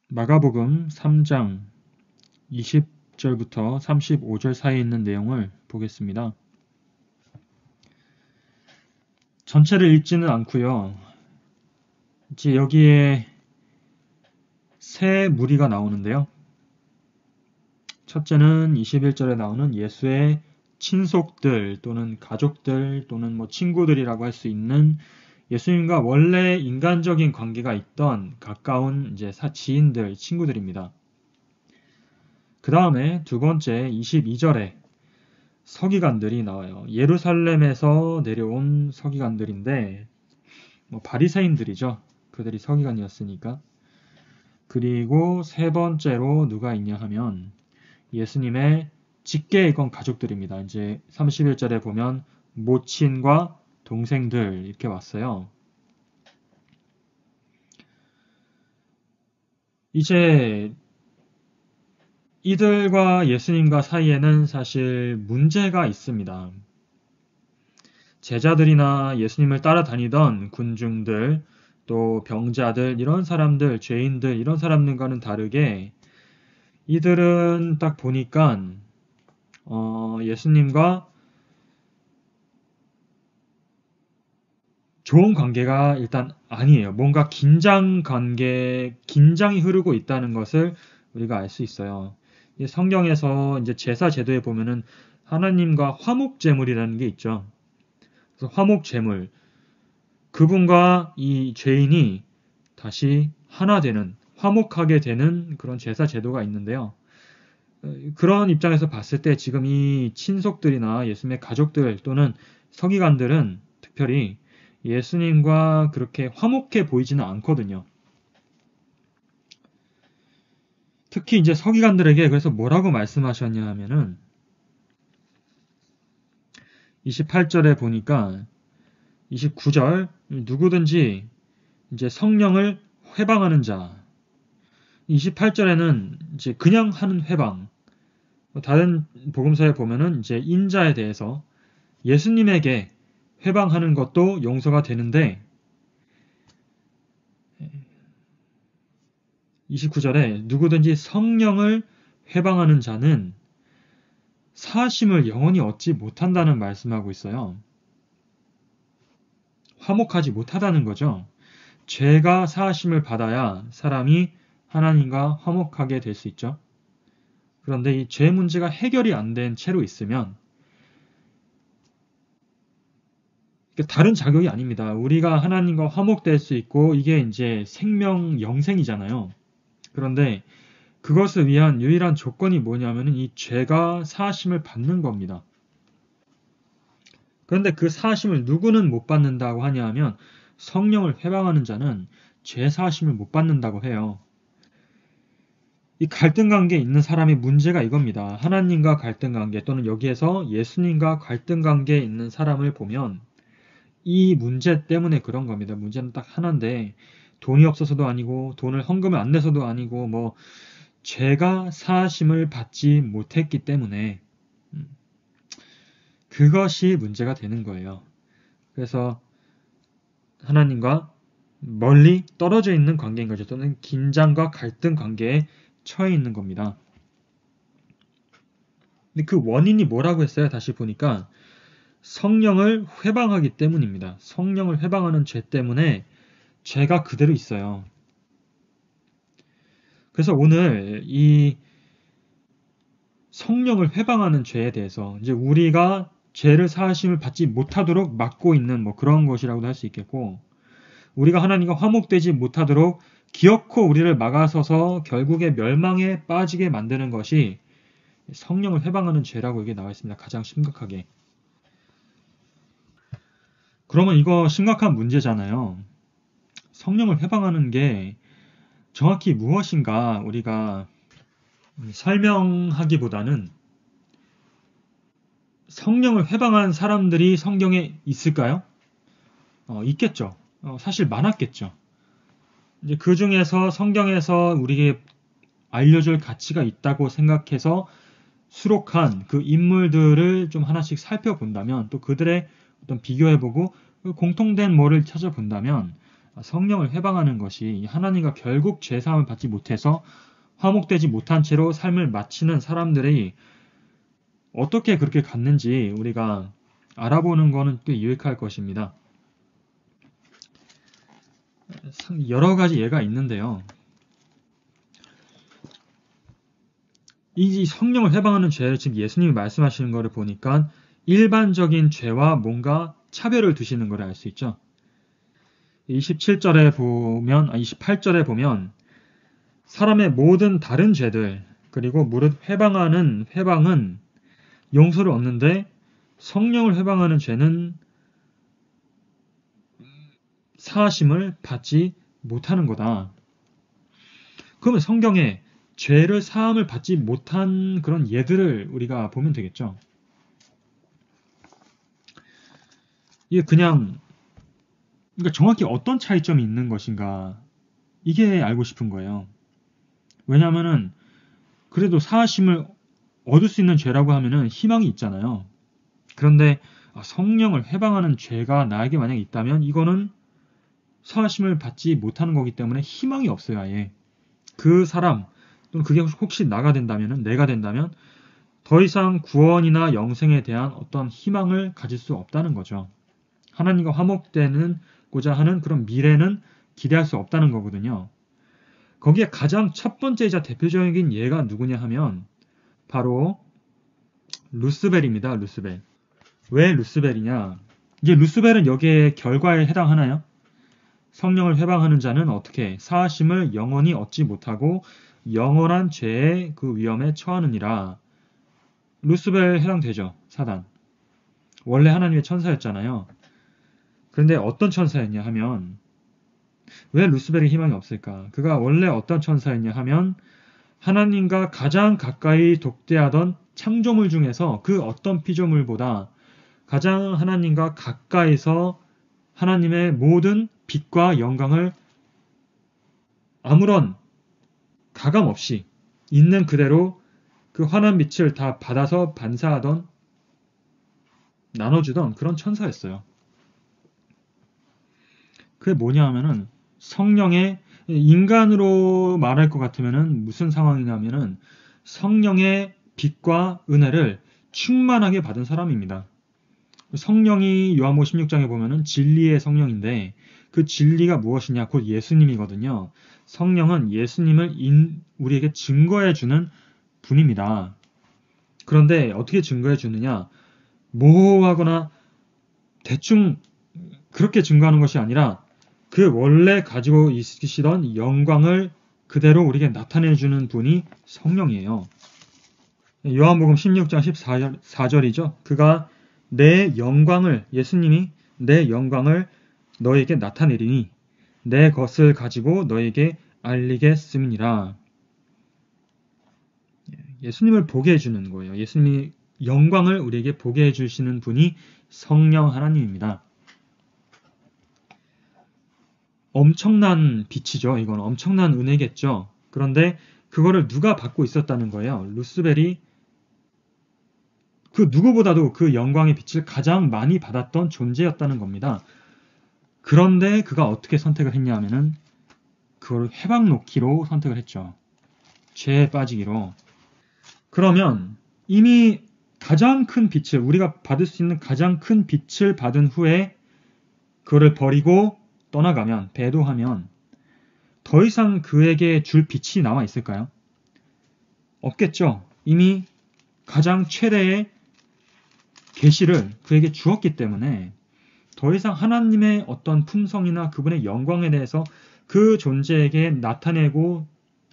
마가복음 3장 20절부터 35절 사이에 있는 내용을 보겠습니다. 전체를 읽지는 않고요. 이제 여기에 세 무리가 나오는데요. 첫째는 21절에 나오는 예수의 친속들 또는 가족들 또는 친구들이라고 할 수 있는 예수님과 원래 인간적인 관계가 있던 가까운 이제 지인들, 친구들입니다. 그 다음에 두 번째 22절에 서기관들이 나와요. 예루살렘에서 내려온 서기관들인데 바리새인들이죠. 그들이 서기관이었으니까. 그리고 세 번째로 누가 있냐 하면 예수님의 직계 이건 가족들입니다. 이제 31절에 보면 모친과 동생들 이렇게 왔어요. 이제 이들과 예수님과 사이에는 사실 문제가 있습니다. 제자들이나 예수님을 따라다니던 군중들, 또 병자들, 이런 사람들, 죄인들, 이런 사람들과는 다르게 이들은 딱 보니까 예수님과 좋은 관계가 일단 아니에요. 뭔가 긴장이 흐르고 있다는 것을 우리가 알 수 있어요. 성경에서 이제 제사 제도에 보면은 하나님과 화목제물이라는 게 있죠. 그래서 화목제물, 그분과 이 죄인이 다시 하나 되는, 화목하게 되는 그런 제사 제도가 있는데요. 그런 입장에서 봤을 때 지금 이 친속들이나 예수님의 가족들 또는 서기관들은 특별히 예수님과 그렇게 화목해 보이지는 않거든요. 특히 이제 서기관들에게 그래서 뭐라고 말씀하셨냐 하면은 28절에 보니까 29절 누구든지 이제 성령을 회방하는 자 28절에는 이제 그냥 하는 회방 다른 복음서에 보면은 이제 인자에 대해서 예수님에게 회방하는 것도 용서가 되는데 29절에 누구든지 성령을 회방하는 자는 사하심을 영원히 얻지 못한다는 말씀하고 있어요. 화목하지 못하다는 거죠. 죄가 사하심을 받아야 사람이 하나님과 화목하게 될 수 있죠. 그런데 이 죄 문제가 해결이 안 된 채로 있으면 다른 자격이 아닙니다. 우리가 하나님과 화목될 수 있고 이게 이제 생명 영생이잖아요. 그런데 그것을 위한 유일한 조건이 뭐냐면은 이 죄가 사하심을 받는 겁니다. 그런데 그 사하심을 누구는 못 받는다고 하냐 하면 성령을 회방하는 자는 죄 사하심을 못 받는다고 해요. 이 갈등 관계에 있는 사람의 문제가 이겁니다. 하나님과 갈등 관계 또는 여기에서 예수님과 갈등 관계에 있는 사람을 보면 이 문제 때문에 그런 겁니다. 문제는 딱 하나인데 돈이 없어서도 아니고 돈을 헌금을 안 내서도 아니고 죄가 사하심을 받지 못했기 때문에 그것이 문제가 되는 거예요. 그래서 하나님과 멀리 떨어져 있는 관계인 거죠. 또는 긴장과 갈등 관계에 처해 있는 겁니다. 근데 그 원인이 뭐라고 했어요? 다시 보니까 성령을 회방하기 때문입니다. 성령을 회방하는 죄 때문에 죄가 그대로 있어요. 그래서 오늘 이 성령을 회방하는 죄에 대해서 이제 우리가 죄를 사하심을 받지 못하도록 막고 있는 그런 것이라고도 할 수 있겠고 우리가 하나님과 화목되지 못하도록 기어코 우리를 막아서서 결국에 멸망에 빠지게 만드는 것이 성령을 회방하는 죄라고 여기 나와 있습니다. 가장 심각하게. 그러면 이거 심각한 문제잖아요. 성령을 회방하는 게 정확히 무엇인가 우리가 설명하기보다는 성령을 회방한 사람들이 성경에 있을까요? 있겠죠. 사실 많았겠죠. 이제 그 중에서 성경에서 우리에게 알려줄 가치가 있다고 생각해서 수록한 그 인물들을 좀 하나씩 살펴본다면 또 그들의 어떤 비교해보고 공통된 뭐를 찾아본다면 성령을 회방하는 것이 하나님과 결국 죄사함을 받지 못해서 화목되지 못한 채로 삶을 마치는 사람들이 어떻게 그렇게 갔는지 우리가 알아보는 것은 꽤 유익할 것입니다. 여러 가지 예가 있는데요. 이 성령을 회방하는 죄를 지금 예수님이 말씀하시는 것을 보니까 일반적인 죄와 뭔가 차별을 두시는 걸 알 수 있죠. 28절에 보면 사람의 모든 다른 죄들 그리고 무릇 회방은 용서를 얻는데 성령을 회방하는 죄는 사하심을 받지 못하는 거다. 그러면 성경에 죄를 사함을 받지 못한 그런 예들을 우리가 보면 되겠죠. 이게 그러니까 정확히 어떤 차이점이 있는 것인가 이게 알고 싶은 거예요. 왜냐하면은 그래도 사하심을 얻을 수 있는 죄라고 하면은 희망이 있잖아요. 그런데 성령을 회방하는 죄가 나에게 만약에 있다면 이거는 사하심을 받지 못하는 거기 때문에 희망이 없어요. 아예. 그 사람 또는 그게 혹시 내가 된다면 더 이상 구원이나 영생에 대한 어떤 희망을 가질 수 없다는 거죠. 하나님과 화목되고자 하는 그런 미래는 기대할 수 없다는 거거든요. 거기에 가장 첫 번째이자 대표적인 예가 누구냐 하면 바로 루스벨입니다. 루스벨. 왜 루스벨이냐? 이제 루스벨은 여기에 결과에 해당하나요? 성령을 회방하는 자는 어떻게 사하심을 영원히 얻지 못하고 영원한 죄의 그 위험에 처하느니라. 루스벨 해당되죠. 사단. 원래 하나님의 천사였잖아요. 그런데 어떤 천사였냐 하면 왜 루스벨이 희망이 없을까? 그가 원래 어떤 천사였냐 하면 하나님과 가장 가까이 독대하던 창조물 중에서 그 어떤 피조물보다 가장 하나님과 가까이서 하나님의 모든 빛과 영광을 아무런 가감 없이 있는 그대로 그 환한 빛을 다 받아서 반사하던 나눠주던 그런 천사였어요. 그게 뭐냐 하면은 성령의 인간으로 말할 것 같으면은 무슨 상황이냐면은 성령의 빛과 은혜를 충만하게 받은 사람입니다. 성령이 요한복음 16장에 보면은 진리의 성령인데 그 진리가 무엇이냐? 곧 예수님이거든요. 성령은 예수님을 우리에게 증거해 주는 분입니다. 그런데 어떻게 증거해 주느냐? 모호하거나 대충 그렇게 증거하는 것이 아니라 그 원래 가지고 있으시던 영광을 그대로 우리에게 나타내 주는 분이 성령이에요. 요한복음 16장 14절이죠. 그가 예수님이 내 영광을 너에게 나타내리니 내 것을 가지고 너에게 알리겠음이니라. 예수님을 보게 해주는 거예요. 예수님이 영광을 우리에게 보게 해주시는 분이 성령 하나님입니다. 엄청난 빛이죠. 이건 엄청난 은혜겠죠. 그런데 그거를 누가 받고 있었다는 거예요. 루스벨이 그 누구보다도 그 영광의 빛을 가장 많이 받았던 존재였다는 겁니다. 그런데 그가 어떻게 선택을 했냐 하면은 그걸 회방 놓기로 선택을 했죠. 죄에 빠지기로. 그러면 이미 가장 큰 빛을 우리가 받을 수 있는 가장 큰 빛을 받은 후에 그거를 버리고 떠나가면 배도하면 더 이상 그에게 줄 빛이 남아 있을까요? 없겠죠. 이미 가장 최대의 계시를 그에게 주었기 때문에 더 이상 하나님의 어떤 품성이나 그분의 영광에 대해서 그 존재에게 나타내고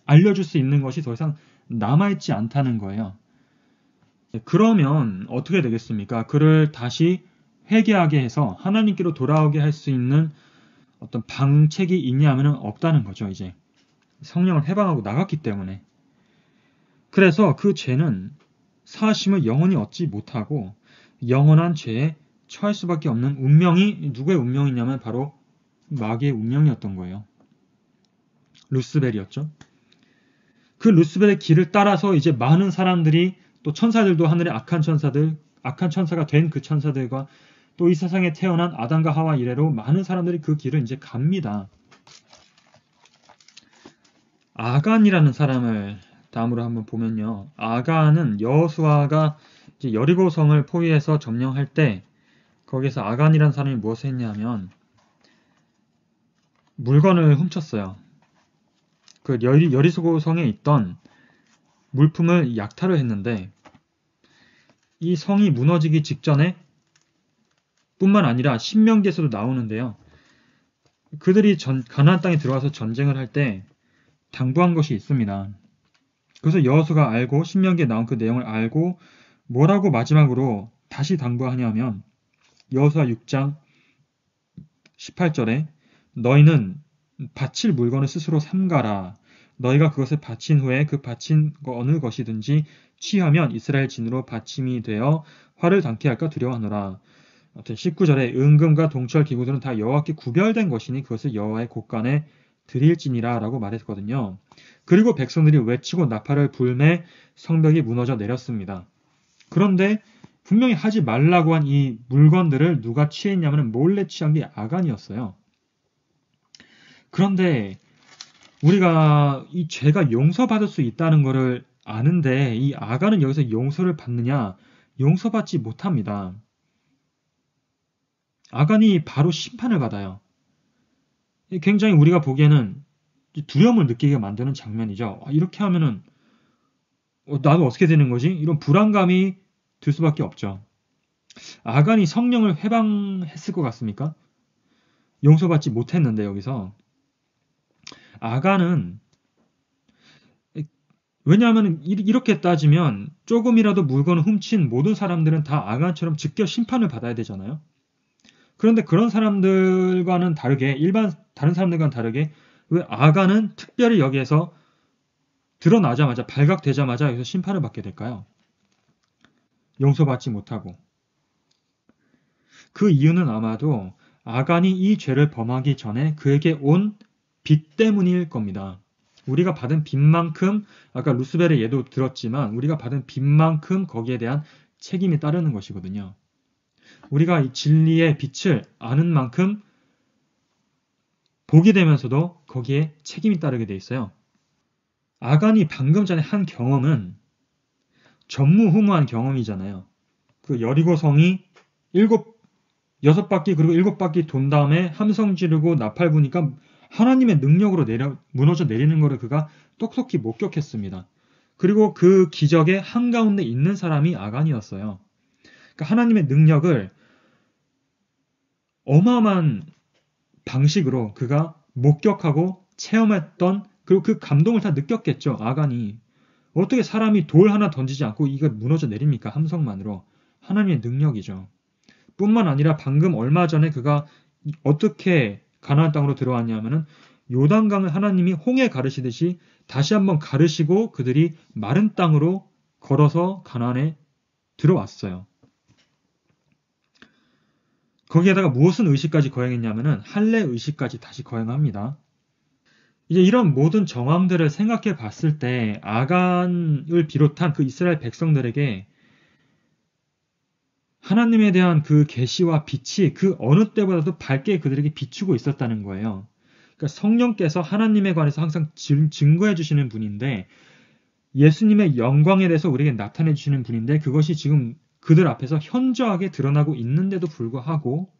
알려줄 수 있는 것이 더 이상 남아있지 않다는 거예요. 그러면 어떻게 되겠습니까? 그를 다시 회개하게 해서 하나님께로 돌아오게 할 수 있는 어떤 방책이 있냐 하면 없다는 거죠. 이제 성령을 해방하고 나갔기 때문에. 그래서 그 죄는 사하심을 영원히 얻지 못하고 영원한 죄에 처할 수밖에 없는 운명이 누구의 운명이냐면 바로 마귀의 운명이었던 거예요. 루스벨이었죠. 그 루스벨의 길을 따라서 이제 많은 사람들이 또 천사들도 하늘의 악한 천사가 된 그 천사들과 또 이 세상에 태어난 아담과 하와 이래로 많은 사람들이 그 길을 이제 갑니다. 아간이라는 사람을 다음으로 한번 보면요. 아간은 여호수아가 이제 여리고성을 포위해서 점령할 때 거기서 아간이라는 사람이 무엇을 했냐면 물건을 훔쳤어요. 그 여리고성에 있던 물품을 약탈을 했는데 이 성이 무너지기 직전에 뿐만 아니라 신명기에서도 나오는데요. 그들이 가나안 땅에 들어와서 전쟁을 할 때 당부한 것이 있습니다. 그래서 여호수아가 알고 신명기에 나온 그 내용을 알고 뭐라고 마지막으로 다시 당부하냐면 여호수아 6장 18절에 너희는 바칠 물건을 스스로 삼가라. 너희가 그것을 바친 후에 그 바친 어느 것이든지 취하면 이스라엘 진으로 받침이 되어 화를 당케 할까 두려워하노라. 19절에 은금과 동철 기구들은 다 여호와께 구별된 것이니 그것을 여호와의 곳간에 드릴지니라 라고 말했거든요. 그리고 백성들이 외치고 나팔을 불매 성벽이 무너져 내렸습니다. 그런데 분명히 하지 말라고 한 이 물건들을 누가 취했냐면 몰래 취한 게 아간이었어요. 그런데 우리가 이 죄가 용서받을 수 있다는 것을 아는데 이 아간은 여기서 용서를 받느냐? 용서받지 못합니다. 아간이 바로 심판을 받아요. 굉장히 우리가 보기에는 두려움을 느끼게 만드는 장면이죠. 이렇게 하면은 나도 어떻게 되는 거지? 이런 불안감이 들 수밖에 없죠. 아간이 성령을 회방했을 것 같습니까? 용서받지 못했는데 여기서 아간은 왜냐하면 이렇게 따지면 조금이라도 물건을 훔친 모든 사람들은 다 아간처럼 즉결 심판을 받아야 되잖아요. 그런데 그런 사람들과는 다르게 일반 다른 사람들과는 다르게 왜 아간은 특별히 여기에서 드러나자마자 발각되자마자 여기서 심판을 받게 될까요? 용서받지 못하고. 그 이유는 아마도 아간이 이 죄를 범하기 전에 그에게 온 빚 때문일 겁니다. 우리가 받은 빚만큼 아까 루스벨의 예도 들었지만 우리가 받은 빚만큼 거기에 대한 책임이 따르는 것이거든요. 우리가 이 진리의 빛을 아는 만큼 보게 되면서도 거기에 책임이 따르게 돼 있어요. 아간이 방금 전에 한 경험은 전무후무한 경험이잖아요. 그 여리고성이 6바퀴 그리고 7바퀴 돈 다음에 함성 지르고 나팔 부니까 하나님의 능력으로 무너져 내리는 것을 그가 똑똑히 목격했습니다. 그리고 그 기적의 한가운데 있는 사람이 아간이었어요. 그러니까 하나님의 능력을 어마어마한 방식으로 그가 목격하고 체험했던 그리고 그 감동을 다 느꼈겠죠. 아간이. 어떻게 사람이 돌 하나 던지지 않고 이걸 무너져 내립니까? 함성만으로. 하나님의 능력이죠. 뿐만 아니라 방금 얼마 전에 그가 어떻게 가나안 땅으로 들어왔냐면은 요단강을 하나님이 홍해 가르시듯이 다시 한번 가르시고 그들이 마른 땅으로 걸어서 가나안에 들어왔어요. 거기에다가 무엇은 의식까지 거행했냐면은 할례 의식까지 다시 거행합니다. 이제 이런 모든 정황들을 생각해 봤을 때 아간을 비롯한 그 이스라엘 백성들에게 하나님에 대한 그 계시와 빛이 그 어느 때보다도 밝게 그들에게 비추고 있었다는 거예요. 그러니까 성령께서 하나님에 관해서 항상 증거해 주시는 분인데 예수님의 영광에 대해서 우리에게 나타내 주시는 분인데 그것이 지금 그들 앞에서 현저하게 드러나고 있는데도 불구하고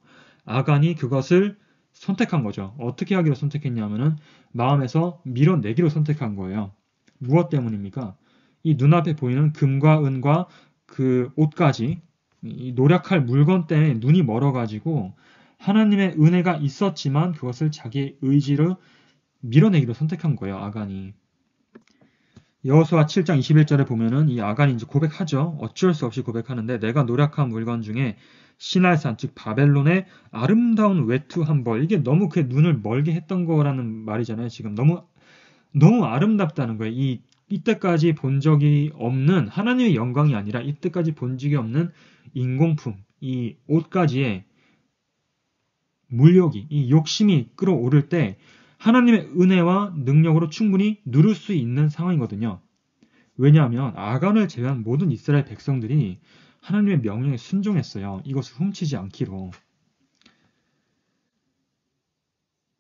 아간이 그것을 선택한 거죠. 어떻게 하기로 선택했냐면은 마음에서 밀어내기로 선택한 거예요. 무엇 때문입니까? 이 눈앞에 보이는 금과 은과 그 옷까지 이 노력할 물건 때문에 눈이 멀어가지고 하나님의 은혜가 있었지만 그것을 자기의 의지로 밀어내기로 선택한 거예요. 아간이. 여호수아 7장 21절에 보면은 이 아간이 이제 고백하죠. 어쩔 수 없이 고백하는데 내가 노력한 물건 중에 시날산 즉 바벨론의 아름다운 외투 한 벌 이게 너무 그의 눈을 멀게 했던 거라는 말이잖아요. 지금 너무 아름답다는 거예요. 이때까지 본 적이 없는 하나님의 영광이 아니라 이때까지 본 적이 없는 인공품, 이 옷가지의 물욕이, 이 욕심이 끌어오를 때 하나님의 은혜와 능력으로 충분히 누를 수 있는 상황이거든요. 왜냐하면 아간을 제외한 모든 이스라엘 백성들이 하나님의 명령에 순종했어요. 이것을 훔치지 않기로.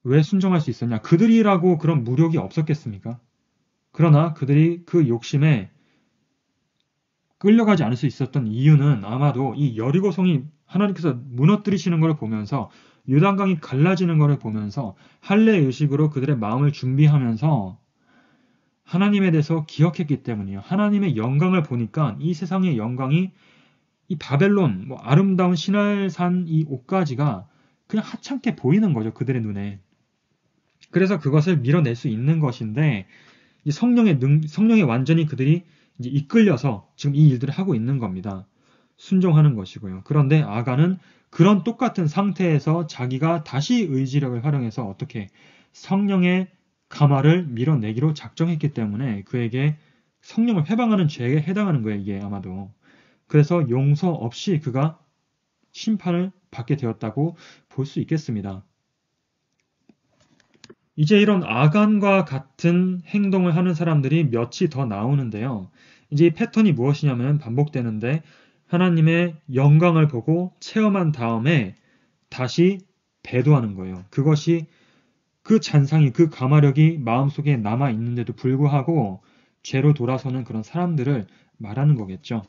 왜 순종할 수 있었냐? 그들이라고 그런 무력이 없었겠습니까? 그러나 그들이 그 욕심에 끌려가지 않을 수 있었던 이유는 아마도 이 여리고성이 하나님께서 무너뜨리시는 것을 보면서 요단강이 갈라지는 것을 보면서 할례 의식으로 그들의 마음을 준비하면서 하나님에 대해서 기억했기 때문이에요. 하나님의 영광을 보니까 이 세상의 영광이 이 바벨론, 아름다운 신할산 이 옷가지가 그냥 하찮게 보이는 거죠. 그들의 눈에. 그래서 그것을 밀어낼 수 있는 것인데 성령에 완전히 그들이 이제 이끌려서 지금 이 일들을 하고 있는 겁니다. 순종하는 것이고요. 그런데 아간은 그런 똑같은 상태에서 자기가 다시 의지력을 활용해서 어떻게 성령의 가마를 밀어내기로 작정했기 때문에 그에게 성령을 회방하는 죄에 해당하는 거예요. 이게 아마도. 그래서 용서 없이 그가 심판을 받게 되었다고 볼 수 있겠습니다. 이제 이런 아간과 같은 행동을 하는 사람들이 몇이 더 나오는데요. 이제 이 패턴이 무엇이냐면 반복되는데 하나님의 영광을 보고 체험한 다음에 다시 배도하는 거예요. 그것이 그 잔상이 그 가마력이 마음속에 남아 있는데도 불구하고 죄로 돌아서는 그런 사람들을 말하는 거겠죠.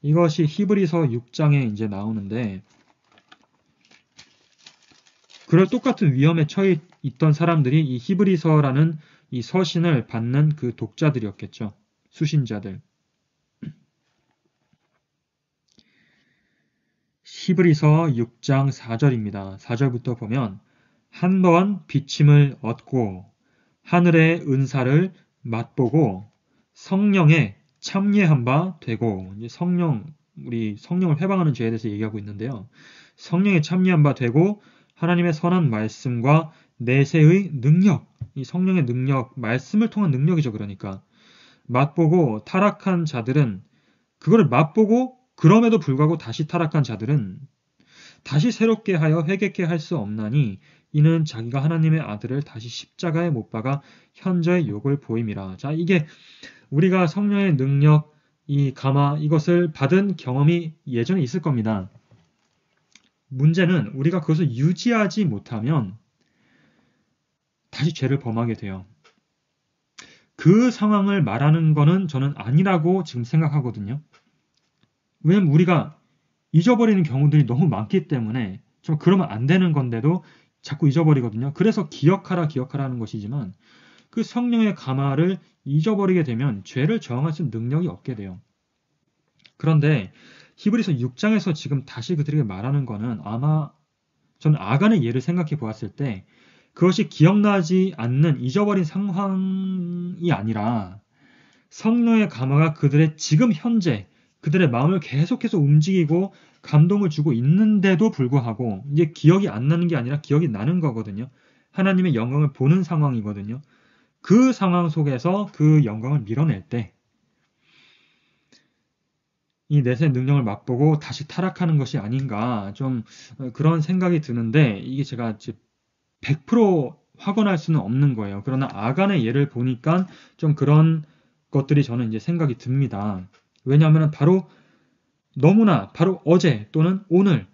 이것이 히브리서 6장에 이제 나오는데 그럴 똑같은 위험에 처해 있던 사람들이 이 히브리서라는 이 서신을 받는 그 독자들이었겠죠. 수신자들. 히브리서 6장 4절입니다. 4절부터 보면 한 번 비침을 얻고 하늘의 은사를 맛보고 성령에 참여한 바 되고 이제 우리 성령을 회방하는 죄에 대해서 얘기하고 있는데요. 성령에 참여한 바 되고 하나님의 선한 말씀과 내세의 능력, 이 성령의 능력, 말씀을 통한 능력이죠. 그러니까 맛보고 타락한 자들은 그거를 맛보고 그럼에도 불구하고 다시 타락한 자들은 다시 새롭게 하여 회개케 할 수 없나니 이는 자기가 하나님의 아들을 다시 십자가에 못 박아 현저의 욕을 보임이라. 자, 이게 우리가 성령의 능력, 이 가마 이것을 받은 경험이 예전에 있을 겁니다. 문제는 우리가 그것을 유지하지 못하면 다시 죄를 범하게 돼요. 그 상황을 말하는 거는 저는 아니라고 지금 생각하거든요. 왜냐면 우리가 잊어버리는 경우들이 너무 많기 때문에 좀 그러면 안 되는 건데도 자꾸 잊어버리거든요. 그래서 기억하라 하는 것이지만 그 성령의 가마를 잊어버리게 되면 죄를 저항할 수 있는 능력이 없게 돼요. 그런데 히브리서 6장에서 지금 다시 그들에게 말하는 거는 아마 저는 아간의 예를 생각해 보았을 때 그것이 기억나지 않는 잊어버린 상황이 아니라 성령의 가마가 그들의 지금 현재 그들의 마음을 계속해서 움직이고 감동을 주고 있는데도 불구하고 이제 기억이 안 나는 게 아니라 기억이 나는 거거든요. 하나님의 영광을 보는 상황이거든요. 그 상황 속에서 그 영광을 밀어낼 때 이 내세 능력을 맛보고 다시 타락하는 것이 아닌가 좀 그런 생각이 드는데 이게 제가 100% 확언할 수는 없는 거예요. 그러나 아간의 예를 보니까 좀 그런 것들이 저는 이제 생각이 듭니다. 왜냐하면 너무나 바로 어제 또는 오늘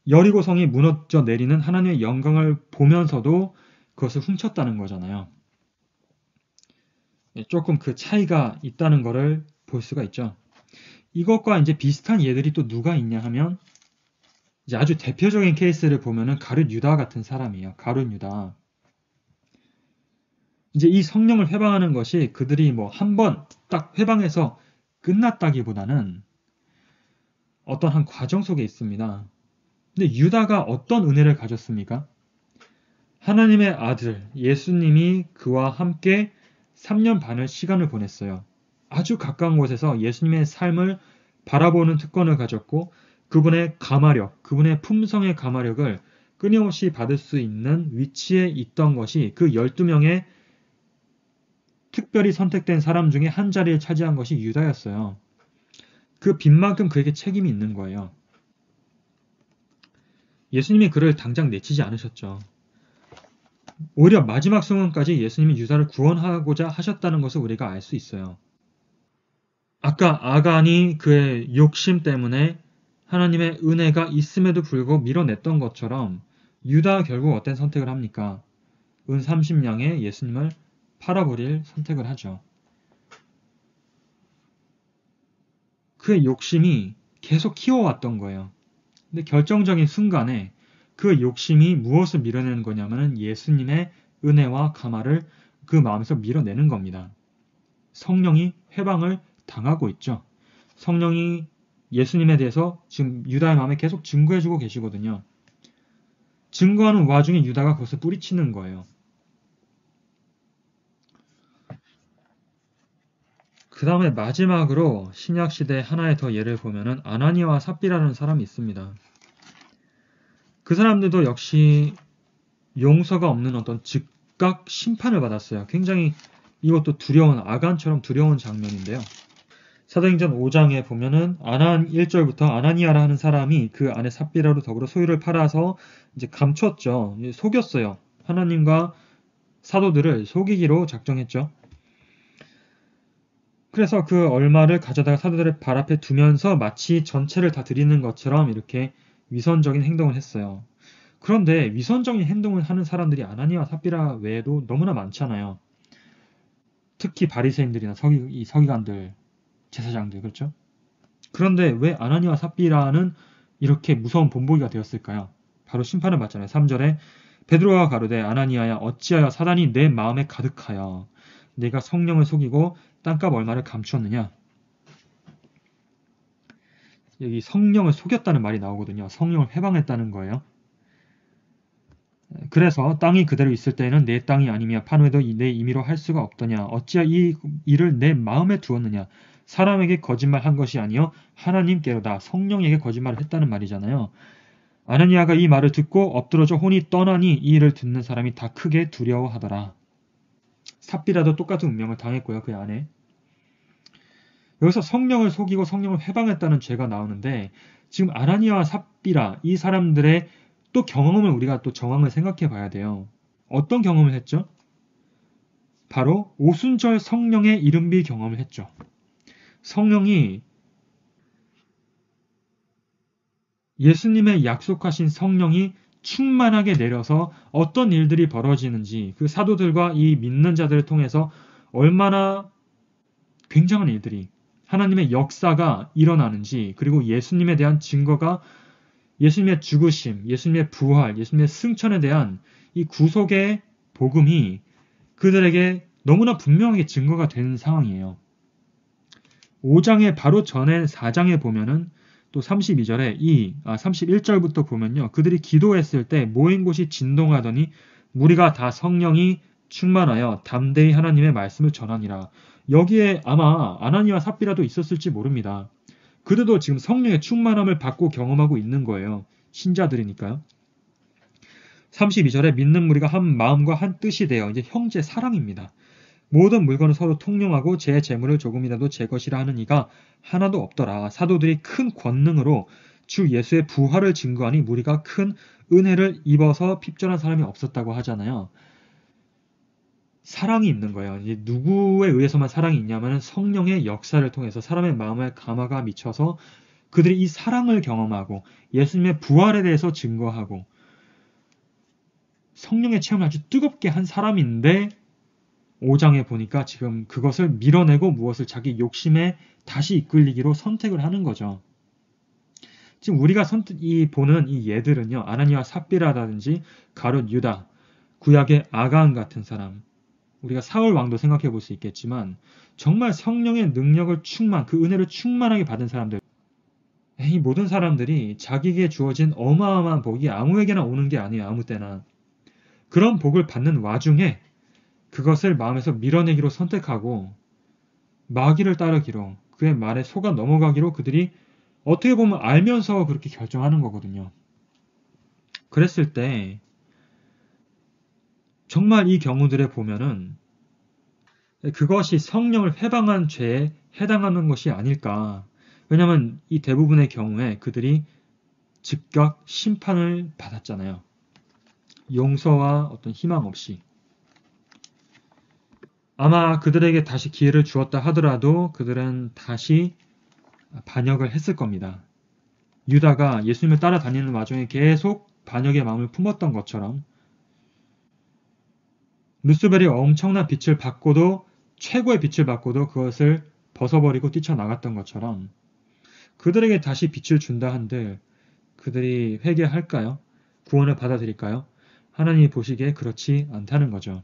여리고성이 무너져 내리는 하나님의 영광을 보면서도 그것을 훔쳤다는 거잖아요. 조금 그 차이가 있다는 것을 볼 수가 있죠. 이것과 이제 비슷한 예들이 또 누가 있냐 하면 이제 아주 대표적인 케이스를 보면은 가룟 유다 같은 사람이에요. 가룟 유다. 이제 이 성령을 회방하는 것이 그들이 한 번 딱 회방해서 끝났다기보다는 어떤 한 과정 속에 있습니다. 근데 유다가 어떤 은혜를 가졌습니까? 하나님의 아들 예수님이 그와 함께 3년 반을 시간을 보냈어요. 아주 가까운 곳에서 예수님의 삶을 바라보는 특권을 가졌고 그분의 가마력, 그분의 품성의 가마력을 끊임없이 받을 수 있는 위치에 있던 것이 그 12명의 특별히 선택된 사람 중에 한 자리를 차지한 것이 유다였어요. 그 빚만큼 그에게 책임이 있는 거예요. 예수님이 그를 당장 내치지 않으셨죠. 오히려 마지막 순간까지 예수님이 유다를 구원하고자 하셨다는 것을 우리가 알 수 있어요. 아까 아간이 그의 욕심 때문에 하나님의 은혜가 있음에도 불구하고 밀어냈던 것처럼 유다가 결국 어떤 선택을 합니까? 은 30냥에 예수님을 팔아버릴 선택을 하죠. 그의 욕심이 계속 키워왔던 거예요. 근데 결정적인 순간에 그 욕심이 무엇을 밀어내는 거냐면 예수님의 은혜와 감화를 그 마음에서 밀어내는 겁니다. 성령이 회방을 당하고 있죠. 성령이 예수님에 대해서 지금 유다의 마음에 계속 증거해주고 계시거든요. 증거하는 와중에 유다가 그것을 뿌리치는 거예요. 그 다음에 마지막으로 신약시대 하나의 더 예를 보면은 아나니아와 삽비라는 사람이 있습니다. 그 사람들도 역시 용서가 없는 어떤 즉각 심판을 받았어요. 굉장히 이것도 두려운 아간처럼 두려운 장면인데요. 사도행전 5장에 보면은 1절부터 아나니아라 하는 사람이 그 안에 삽비라로 더불어 소유를 팔아서 이제 감췄죠. 속였어요. 하나님과 사도들을 속이기로 작정했죠. 그래서 그 얼마를 가져다가 사도들의 발 앞에 두면서 마치 전체를 다 드리는 것처럼 이렇게 위선적인 행동을 했어요. 그런데 위선적인 행동을 하는 사람들이 아나니아와 삽비라 외에도 너무나 많잖아요. 특히 바리새인들이나 서기관들, 제사장들, 그렇죠? 그런데 왜 아나니아와 삽비라는 이렇게 무서운 본보기가 되었을까요? 바로 심판을 받잖아요. 3절에 베드로가 가로되 아나니아야 어찌하여 사단이 내 마음에 가득하여 내가 성령을 속이고 땅값 얼마를 감추었느냐. 여기 성령을 속였다는 말이 나오거든요. 성령을 해방했다는 거예요. 그래서 땅이 그대로 있을 때에는 내 땅이 아니며 판회도 내 임의로 할 수가 없더냐. 어찌하여 이 일을 내 마음에 두었느냐. 사람에게 거짓말한 것이 아니요 하나님께로다. 성령에게 거짓말을 했다는 말이잖아요. 아나니아가 이 말을 듣고 엎드러져 혼이 떠나니 이 일을 듣는 사람이 다 크게 두려워하더라. 삽비라도 똑같은 운명을 당했고요. 그 안에. 여기서 성령을 속이고 성령을 해방했다는 죄가 나오는데 지금 아나니아와 삽비라 이 사람들의 또 경험을 우리가 또 정황을 생각해 봐야 돼요. 어떤 경험을 했죠? 바로 오순절 성령의 이른비 경험을 했죠. 성령이 예수님의 약속하신 성령이 충만하게 내려서 어떤 일들이 벌어지는지 그 사도들과 이 믿는 자들을 통해서 얼마나 굉장한 일들이 하나님의 역사가 일어나는지 그리고 예수님에 대한 증거가 예수님의 죽으심, 예수님의 부활, 예수님의 승천에 대한 이 구속의 복음이 그들에게 너무나 분명하게 증거가 되는 상황이에요. 5장의 바로 전에 4장에 보면은 또 32절에 31절부터 보면요. 그들이 기도했을 때 모인 곳이 진동하더니 무리가 다 성령이 충만하여 담대히 하나님의 말씀을 전하니라. 여기에 아마 아나니와 삽비라도 있었을지 모릅니다. 그들도 지금 성령의 충만함을 받고 경험하고 있는 거예요. 신자들이니까요. 32절에 믿는 무리가 한 마음과 한 뜻이 되어 이제 형제 사랑입니다. 모든 물건을 서로 통용하고 제 재물을 조금이라도 제 것이라 하는 이가 하나도 없더라. 사도들이 큰 권능으로 주 예수의 부활을 증거하니 무리가 큰 은혜를 입어서 핍절한 사람이 없었다고 하잖아요. 사랑이 있는 거예요. 이제 누구에 의해서만 사랑이 있냐면 성령의 역사를 통해서 사람의 마음에 감화가 미쳐서 그들이 이 사랑을 경험하고 예수님의 부활에 대해서 증거하고 성령의 체험을 아주 뜨겁게 한 사람인데 5장에 보니까 지금 그것을 밀어내고 무엇을 자기 욕심에 다시 이끌리기로 선택을 하는 거죠. 지금 우리가 보는 이 예들은요. 아나니아와 삽비라든지 가룟 유다, 구약의 아간 같은 사람, 우리가 사울 왕도 생각해 볼 수 있겠지만 정말 성령의 능력을 그 은혜를 충만하게 받은 사람들, 이 모든 사람들이 자기에게 주어진 어마어마한 복이 아무에게나 오는 게 아니에요. 아무 때나. 그런 복을 받는 와중에 그것을 마음에서 밀어내기로 선택하고 마귀를 따르기로 그의 말에 속아 넘어가기로 그들이 어떻게 보면 알면서 그렇게 결정하는 거거든요. 그랬을 때 정말 이 경우들에 보면은 그것이 성령을 회방한 죄에 해당하는 것이 아닐까. 왜냐하면 이 대부분의 경우에 그들이 즉각 심판을 받았잖아요. 용서와 어떤 희망 없이. 아마 그들에게 다시 기회를 주었다 하더라도 그들은 다시 반역을 했을 겁니다. 유다가 예수님을 따라다니는 와중에 계속 반역의 마음을 품었던 것처럼 루스벨이 엄청난 빛을 받고도 최고의 빛을 받고도 그것을 벗어버리고 뛰쳐나갔던 것처럼 그들에게 다시 빛을 준다 한들 그들이 회개할까요? 구원을 받아들일까요? 하나님이 보시기에 그렇지 않다는 거죠.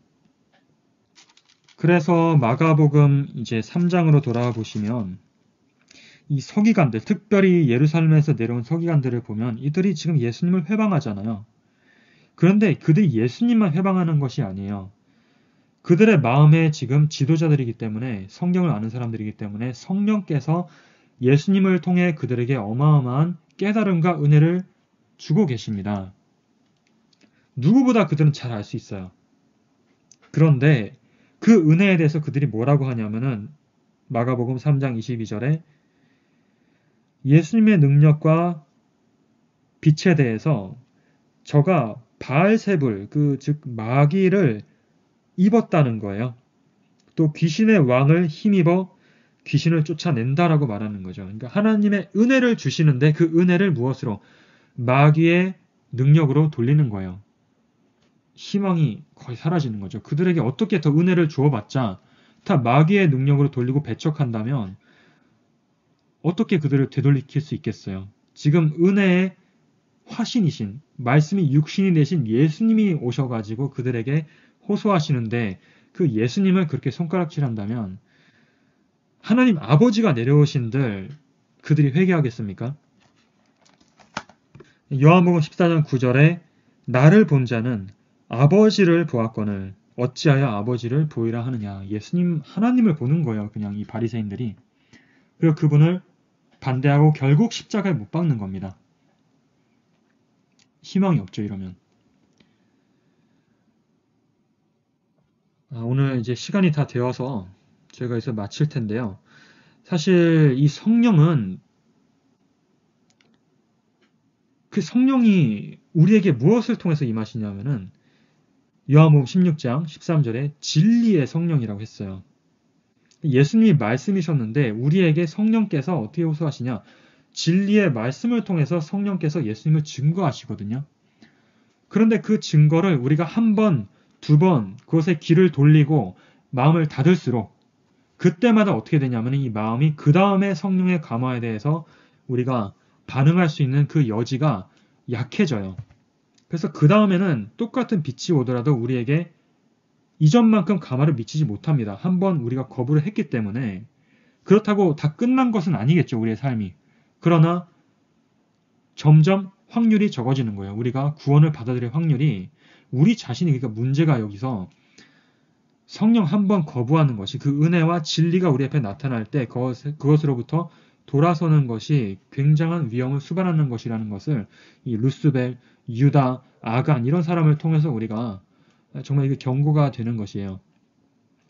그래서 마가복음 이제 3장으로 돌아와 보시면 이 서기관들, 특별히 예루살렘에서 내려온 서기관들을 보면 이들이 지금 예수님을 회방하잖아요. 그런데 그들이 예수님만 회방하는 것이 아니에요. 그들의 마음에 지금 지도자들이기 때문에 성경을 아는 사람들이기 때문에 성령께서 예수님을 통해 그들에게 어마어마한 깨달음과 은혜를 주고 계십니다. 누구보다 그들은 잘 알 수 있어요. 그런데 그 은혜에 대해서 그들이 뭐라고 하냐면은 마가복음 3장 22절에 예수님의 능력과 빛에 대해서 저가 바알세불, 즉 마귀를 입었다는 거예요. 또 귀신의 왕을 힘입어 귀신을 쫓아낸다라고 말하는 거죠. 그러니까 하나님의 은혜를 주시는데 그 은혜를 무엇으로? 마귀의 능력으로 돌리는 거예요. 희망이 거의 사라지는 거죠. 그들에게 어떻게 더 은혜를 주어봤자 다 마귀의 능력으로 돌리고 배척한다면 어떻게 그들을 되돌리킬 수 있겠어요? 지금 은혜의 화신이신, 말씀이 육신이 되신 예수님이 오셔가지고 그들에게 호소하시는데 그 예수님을 그렇게 손가락질한다면 하나님 아버지가 내려오신들 그들이 회개하겠습니까? 요한복음 14장 9절에 나를 본 자는 아버지를 보았거늘 어찌하여 아버지를 보이라 하느냐. 예수님 하나님을 보는 거예요. 그냥 이 바리새인들이. 그리고 그분을 반대하고 결국 십자가에 못 박는 겁니다. 희망이 없죠, 이러면. 오늘 이제 시간이 다 되어서 저희가 여기서 마칠 텐데요. 사실 이 성령은 그 성령이 우리에게 무엇을 통해서 임하시냐면은 요한복음 16장 13절에 진리의 성령이라고 했어요. 예수님이 말씀이셨는데 우리에게 성령께서 어떻게 호소하시냐? 진리의 말씀을 통해서 성령께서 예수님을 증거하시거든요. 그런데 그 증거를 우리가 한 번, 두 번 그것에 귀를 돌리고 마음을 닫을수록 그때마다 어떻게 되냐면 이 마음이 그 다음에 성령의 감화에 대해서 우리가 반응할 수 있는 그 여지가 약해져요. 그래서 그 다음에는 똑같은 빛이 오더라도 우리에게 이전만큼 감화를 미치지 못합니다. 한번 우리가 거부를 했기 때문에. 그렇다고 다 끝난 것은 아니겠죠, 우리의 삶이. 그러나 점점 확률이 적어지는 거예요. 우리가 구원을 받아들일 확률이 우리 자신이 그러니까 문제가 여기서 성령 한 번 거부하는 것이 그 은혜와 진리가 우리 앞에 나타날 때 그것으로부터 돌아서는 것이 굉장한 위험을 수반하는 것이라는 것을 이 루스벨, 유다, 아간 이런 사람을 통해서 우리가 정말 이게 경고가 되는 것이에요.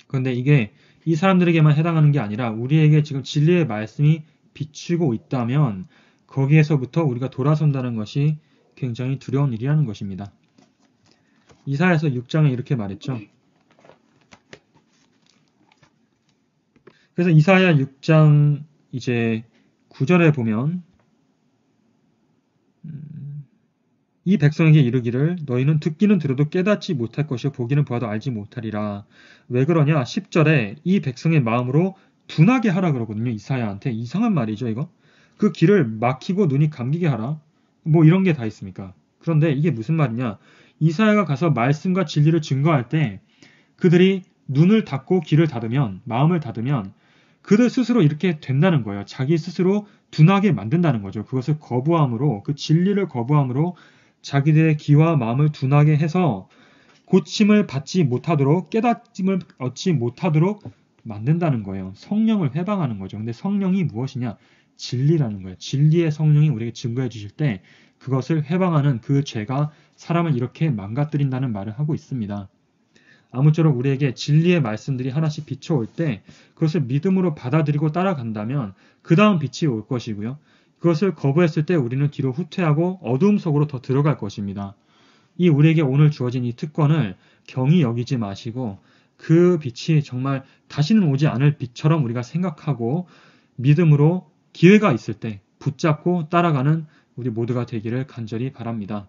그런데 이게 이 사람들에게만 해당하는 게 아니라 우리에게 지금 진리의 말씀이 비추고 있다면 거기에서부터 우리가 돌아선다는 것이 굉장히 두려운 일이라는 것입니다. 이사야서 6장에 이렇게 말했죠. 그래서 이사야 6장 이제 9절에 보면 이 백성에게 이르기를 너희는 듣기는 들어도 깨닫지 못할 것이요 보기는 보아도 알지 못하리라. 왜 그러냐? 10절에 이 백성의 마음으로 둔하게 하라 그러거든요. 이사야한테. 이상한 말이죠, 이거. 그 귀를 막히고 눈이 감기게 하라. 뭐 이런 게 다 있습니까? 그런데 이게 무슨 말이냐? 이사야가 가서 말씀과 진리를 증거할 때 그들이 눈을 닫고 귀를 닫으면, 마음을 닫으면 그들 스스로 이렇게 된다는 거예요. 자기 스스로 둔하게 만든다는 거죠. 그것을 거부함으로, 그 진리를 거부함으로 자기들의 귀와 마음을 둔하게 해서 고침을 받지 못하도록, 깨닫음을 얻지 못하도록 만든다는 거예요. 성령을 회방하는 거죠. 근데 성령이 무엇이냐? 진리라는 거예요. 진리의 성령이 우리에게 증거해 주실 때 그것을 회방하는 그 죄가 사람을 이렇게 망가뜨린다는 말을 하고 있습니다. 아무쪼록 우리에게 진리의 말씀들이 하나씩 비춰올 때 그것을 믿음으로 받아들이고 따라간다면 그 다음 빛이 올 것이고요. 그것을 거부했을 때 우리는 뒤로 후퇴하고 어두움 속으로 더 들어갈 것입니다. 이 우리에게 오늘 주어진 이 특권을 경히 여기지 마시고 그 빛이 정말 다시는 오지 않을 빛처럼 우리가 생각하고 믿음으로 기회가 있을 때 붙잡고 따라가는 우리 모두가 되기를 간절히 바랍니다.